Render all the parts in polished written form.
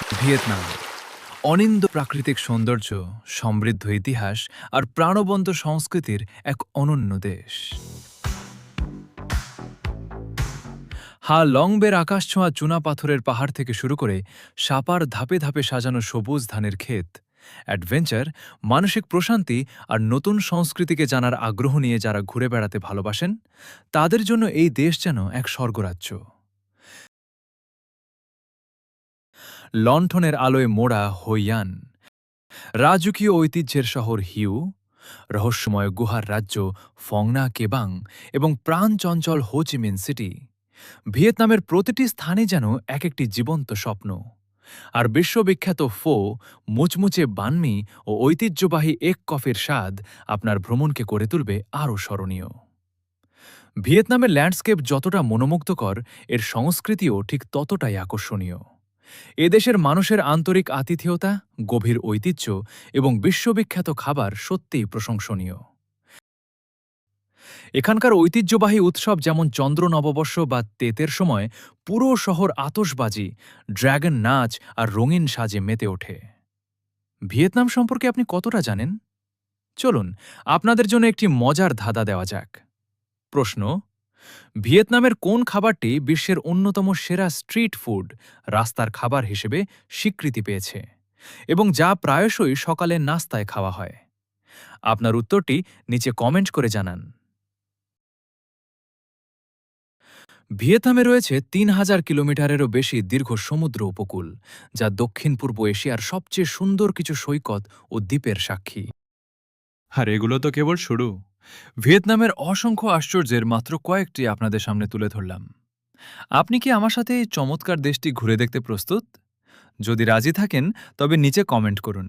Vietnam অনিন্দ্য প্রাকৃতিক সৌন্দর্য, সমৃদ্ধ ইতিহাস আর প্রাণবন্ত সংস্কৃতির এক অনন্য দেশ। লংবের আকাশছোঁয়া চুনা পাথরের পাহাড় থেকে শুরু করে সাপার ধাপে ধাপে সাজানো সবুজ ধানের ক্ষেত, অ্যাডভেঞ্চার, মানসিক প্রশান্তি আর নতুন সংস্কৃতিকে জানার আগ্রহ নিয়ে যারা ঘুরে বেড়াতে ভালোবাসেন, তাদের জন্য এই দেশ যেন এক স্বর্গরাজ্য। লণ্ঠনের আলোয় মোড়া হইয়ান, রাজকীয় ঐতিহ্যের শহর হিউ, রহস্যময় গুহার রাজ্য ফংনা কেবাং এবং প্রাণচঞ্চল হোচিমিন সিটি, ভিয়েতনামের প্রতিটি স্থানে যেন এক একটি জীবন্ত স্বপ্ন। আর বিশ্ববিখ্যাত ফো, মুচমুচে বানমি ও ঐতিহ্যবাহী এক কফের স্বাদ আপনার ভ্রমণকে করে তুলবে আরও স্মরণীয়। ভিয়েতনামের ল্যান্ডস্কেপ যতটা মনোমুগ্ধকর, এর সংস্কৃতিও ঠিক ততটাই আকর্ষণীয়। এদেশের মানুষের আন্তরিক আতিথেয়তা, গভীর ঐতিহ্য এবং বিশ্ববিখ্যাত খাবার সত্যিই প্রশংসনীয়। এখানকার ঐতিহ্যবাহী উৎসব যেমন চন্দ্র নববর্ষ বা তেতের সময় পুরো শহর আতশবাজি, ড্র্যাগন নাচ আর রঙিন সাজে মেতে ওঠে। ভিয়েতনাম সম্পর্কে আপনি কতটা জানেন? চলুন আপনাদের জন্য একটি মজার ধাঁধা দেওয়া যাক। প্রশ্ন: ভিয়েতনামের কোন খাবারটি বিশ্বের অন্যতম সেরা স্ট্রিট ফুড, রাস্তার খাবার হিসেবে স্বীকৃতি পেয়েছে এবং যা প্রায়শই সকালের নাস্তায় খাওয়া হয়? আপনার উত্তরটি নিচে কমেন্ট করে জানান। ভিয়েতনামে রয়েছে ৩,০০০ কিলোমিটারেরও বেশি দীর্ঘ সমুদ্র উপকূল, যা দক্ষিণ পূর্ব এশিয়ার সবচেয়ে সুন্দর কিছু সৈকত ও দ্বীপের সাক্ষী। আর এগুলো তো কেবল শুরু। ভিয়েতনামের অসংখ্য আশ্চর্যের মাত্র কয়েকটি আপনাদের সামনে তুলে ধরলাম। আপনি কি আমার সাথে এই চমৎকার দেশটি ঘুরে দেখতে প্রস্তুত? যদি রাজি থাকেন তবে নিচে কমেন্ট করুন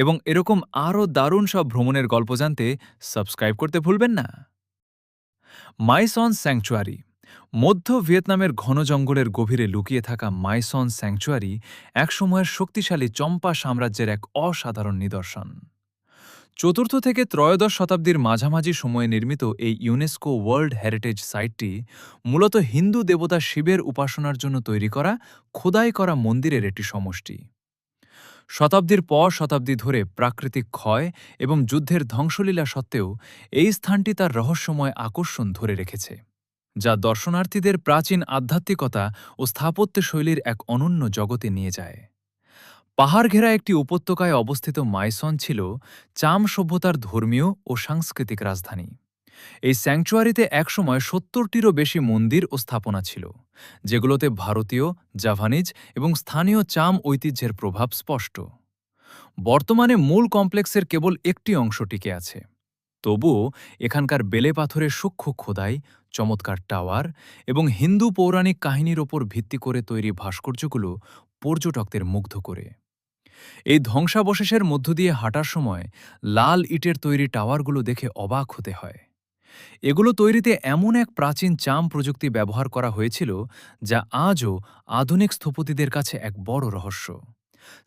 এবং এরকম আরও দারুণ সব ভ্রমণের গল্প জানতে সাবস্ক্রাইব করতে ভুলবেন না। মাইসন স্যাংচুয়ারি, মধ্য ভিয়েতনামের ঘন জঙ্গলের গভীরে লুকিয়ে থাকা মাইসন স্যাংচুয়ারি একসময়ের শক্তিশালী চম্পা সাম্রাজ্যের এক অসাধারণ নিদর্শন। চতুর্থ থেকে ত্রয়োদশ শতাব্দীর মাঝামাঝি সময়ে নির্মিত এই ইউনেস্কো ওয়ার্ল্ড হেরিটেজ সাইটটি মূলত হিন্দু দেবতা শিবের উপাসনার জন্য তৈরি করা খোদাই করা মন্দিরের একটি সমষ্টি। শতাব্দীর পর শতাব্দী ধরে প্রাকৃতিক ক্ষয় এবং যুদ্ধের ধ্বংসলীলা সত্ত্বেও এই স্থানটি তার রহস্যময় আকর্ষণ ধরে রেখেছে, যা দর্শনার্থীদের প্রাচীন আধ্যাত্মিকতা ও স্থাপত্য শৈলীর এক অনন্য জগতে নিয়ে যায়। পাহাড় ঘেরা একটি উপত্যকায় অবস্থিত মাইসন ছিল চাম সভ্যতার ধর্মীয় ও সাংস্কৃতিক রাজধানী। এই স্যাংচুয়ারিতে একসময় ৭০টিরও বেশি মন্দির ও স্থাপনা ছিল, যেগুলোতে ভারতীয়, জাভানিজ এবং স্থানীয় চাম ঐতিহ্যের প্রভাব স্পষ্ট। বর্তমানে মূল কমপ্লেক্সের কেবল একটি অংশ টিকে আছে। তবুও এখানকার বেলে পাথরের সূক্ষ্ম খোদাই, চমৎকার টাওয়ার এবং হিন্দু পৌরাণিক কাহিনীর ওপর ভিত্তি করে তৈরি ভাস্কর্যগুলো পর্যটকদের মুগ্ধ করে। এই ধ্বংসাবশেষের মধ্য দিয়ে হাঁটার সময় লাল ইটের তৈরি টাওয়ারগুলো দেখে অবাক হতে হয়। এগুলো তৈরিতে এমন এক প্রাচীন চাম প্রযুক্তি ব্যবহার করা হয়েছিল, যা আজও আধুনিক স্থপতিদের কাছে এক বড় রহস্য।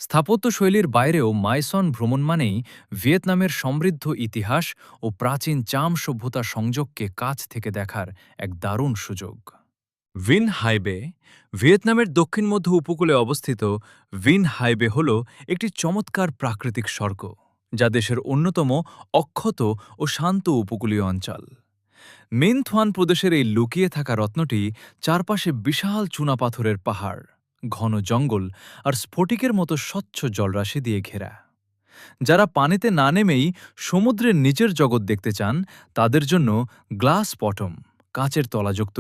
স্থাপত্য শৈলীর বাইরেও মাইসন ভ্রমণ মানেই ভিয়েতনামের সমৃদ্ধ ইতিহাস ও প্রাচীন চাম সভ্যতা সংযোগকে কাছ থেকে দেখার এক দারুণ সুযোগ। ভিন হাইবে, ভিয়েতনামের দক্ষিণ মধ্য উপকূলে অবস্থিত ভিন হাইবে হল একটি চমৎকার প্রাকৃতিক স্বর্গ, যা দেশের অন্যতম অক্ষত ও শান্ত উপকূলীয় অঞ্চল। মেন থোয়ান প্রদেশের এই লুকিয়ে থাকা রত্নটি চারপাশে বিশাল চুনাপাথরের পাহাড়, ঘন জঙ্গল আর স্ফটিকের মতো স্বচ্ছ জলরাশি দিয়ে ঘেরা। যারা পানিতে না নেমেই সমুদ্রের নিচের জগৎ দেখতে চান, তাদের জন্য গ্লাস বটম, কাঁচের তলাযুক্ত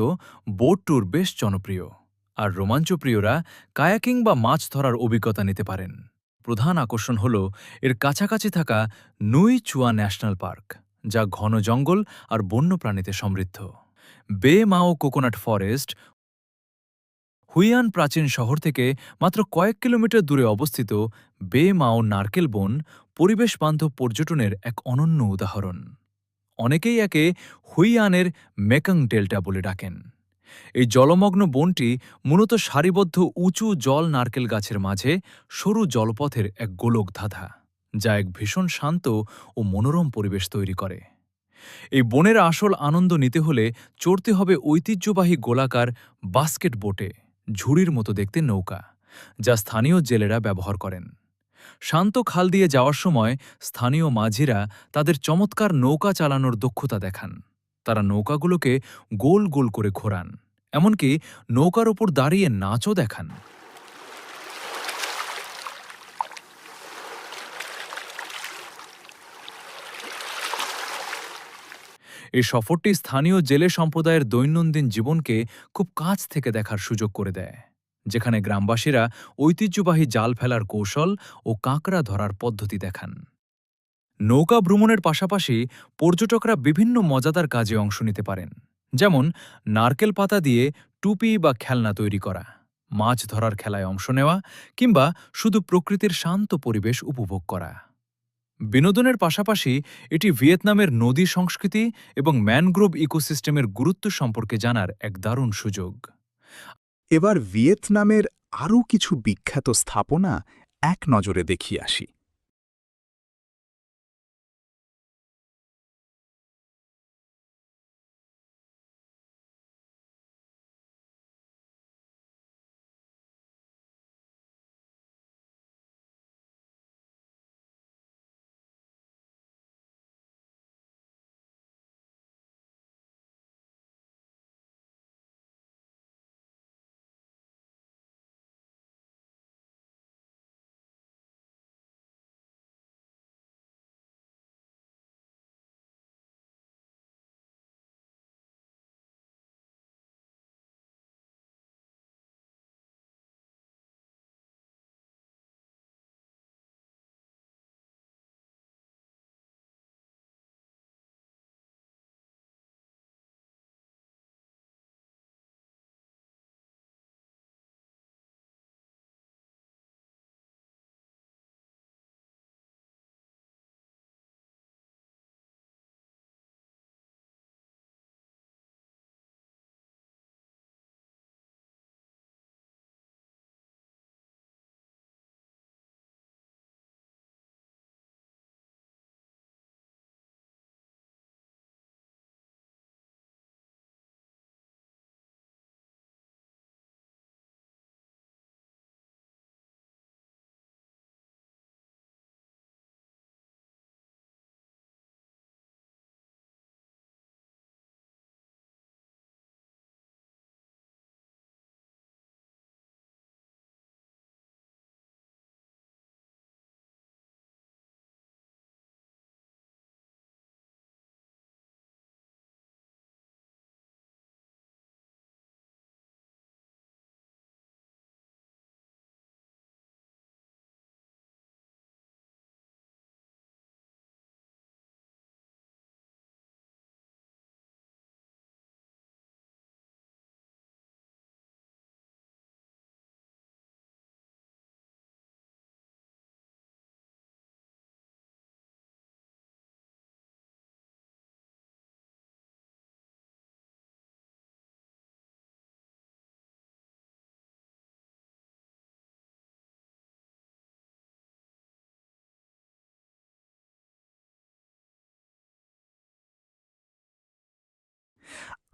বোট ট্যুর বেশ জনপ্রিয়। আর রোমাঞ্চপ্রিয়রা কায়াকিং বা মাছ ধরার অভিজ্ঞতা নিতে পারেন। প্রধান আকর্ষণ হল এর কাছাকাছি থাকা নুই চুয়া ন্যাশনাল পার্ক, যা ঘন জঙ্গল আর বন্যপ্রাণীতে সমৃদ্ধ। বে মাও কোকোনাট ফরেস্ট, হুইয়ান প্রাচীন শহর থেকে মাত্র কয়েক কিলোমিটার দূরে অবস্থিত বে মাও নারকেল বন পরিবেশ বান্ধব পর্যটনের এক অনন্য উদাহরণ। অনেকেই একে হুইয়ানের মেকং ডেল্টা বলে ডাকেন। এই জলমগ্ন বনটি মূলত সারিবদ্ধ উঁচু জল নারকেল গাছের মাঝে সরু জলপথের এক গোলক ধাঁধা, যা এক ভীষণ শান্ত ও মনোরম পরিবেশ তৈরি করে। এই বনের আসল আনন্দ নিতে হলে চড়তে হবে ঐতিহ্যবাহী গোলাকার বাস্কেট বোটে, ঝুড়ির মতো দেখতে নৌকা, যা স্থানীয় জেলেরা ব্যবহার করেন। শান্ত খাল দিয়ে যাওয়ার সময় স্থানীয় মাঝিরা তাদের চমৎকার নৌকা চালানোর দক্ষতা দেখান। তারা নৌকাগুলোকে গোল গোল করে ঘোরান, এমনকি নৌকার ওপর দাঁড়িয়ে নাচও দেখান। এই সফরটি স্থানীয় জেলে সম্প্রদায়ের দৈনন্দিন জীবনকে খুব কাছ থেকে দেখার সুযোগ করে দেয়, যেখানে গ্রামবাসীরা ঐতিহ্যবাহী জাল ফেলার কৌশল ও কাঁকড়া ধরার পদ্ধতি দেখান। নৌকা ভ্রমণের পাশাপাশি পর্যটকরা বিভিন্ন মজাদার কাজে অংশ নিতে পারেন, যেমন নারকেল পাতা দিয়ে টুপি বা খেলনা তৈরি করা, মাছ ধরার খেলায় অংশ নেওয়া, কিংবা শুধু প্রকৃতির শান্ত পরিবেশ উপভোগ করা। বিনোদনের পাশাপাশি এটি ভিয়েতনামের নদী সংস্কৃতি এবং ম্যানগ্রোভ ইকোসিস্টেমের গুরুত্ব সম্পর্কে জানার এক দারুণ সুযোগ। এবার ভিয়েতনামের আরও কিছু বিখ্যাত স্থাপনা এক নজরে দেখিয়ে আসি।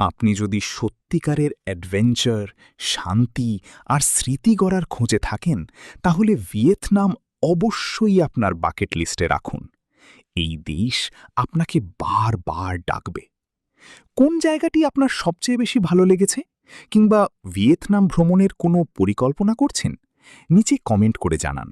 আপনি যদি সত্যিকারের অ্যাডভেঞ্চার, শান্তি আর স্মৃতি গড়ার খোঁজে থাকেন, তাহলে ভিয়েতনাম অবশ্যই আপনার বাকেট লিস্টে রাখুন। এই দেশ আপনাকে বারবার ডাকবে। কোন জায়গাটি আপনার সবচেয়ে বেশি ভালো লেগেছে, কিংবা ভিয়েতনাম ভ্রমণের কোনো পরিকল্পনা করছেন? নিচে কমেন্ট করে জানান।